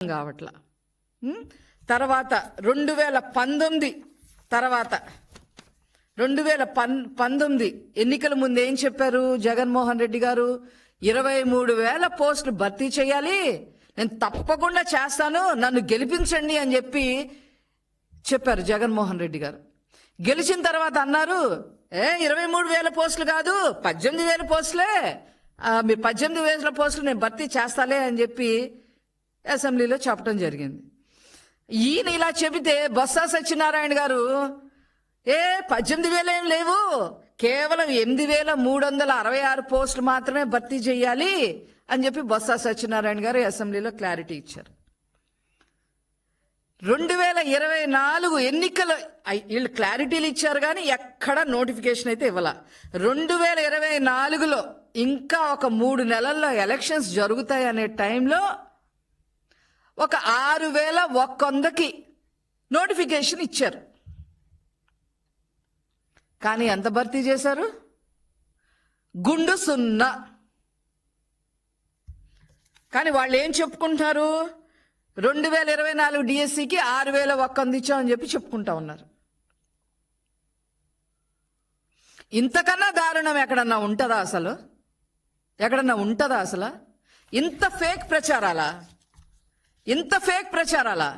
కావట్లా. తర్వాత 2019 తర్వాత 2019 ఎన్నికల ముందు ఏం చెప్పారు జగన్మోహన్ రెడ్డి గారు? 23,000 పోస్టులు భర్తీ చేయాలి, నేను తప్పకుండా చేస్తాను, నన్ను గెలిపించండి అని చెప్పారు జగన్మోహన్ రెడ్డి గారు. గెలిచిన తర్వాత అన్నారు 23,000 పోస్టులు కాదు 18,000 పోస్టులే, మీరు 18,000 పోస్టులు నేను భర్తీ చేస్తాలే అని చెప్పి అసెంబ్లీలో చెప్పడం జరిగింది. ఈయన ఇలా చెబితే బొత్స సత్యనారాయణ గారు 18,000 ఏం లేవు, కేవలం 8,366 పోస్టులు మాత్రమే భర్తీ చేయాలి అని చెప్పి బొత్స సత్యనారాయణ గారు అసెంబ్లీలో క్లారిటీ ఇచ్చారు. 2024 ఎన్నికలు వీళ్ళు క్లారిటీలు ఇచ్చారు కానీ ఎక్కడ నోటిఫికేషన్ అయితే ఇవ్వాల. 2024లో ఇంకా ఒక 3 నెలల్లో ఎలక్షన్స్ జరుగుతాయి అనే టైంలో ఒక 6,100కి నోటిఫికేషన్ ఇచ్చారు. కానీ ఎంత భర్తీ చేశారు? గుండు 0. కానీ వాళ్ళు ఏం చెప్పుకుంటున్నారు? 2024 డిఎస్సికి 6,100 ఇచ్చామని చెప్పి చెప్పుకుంటా ఉన్నారు. ఇంతకన్నా దారుణం ఎక్కడన్నా ఉంటుందా అసలు? ఎక్కడన్నా ఉంటుందా అసలు? ఇంత ఫేక్ ప్రచారాలా?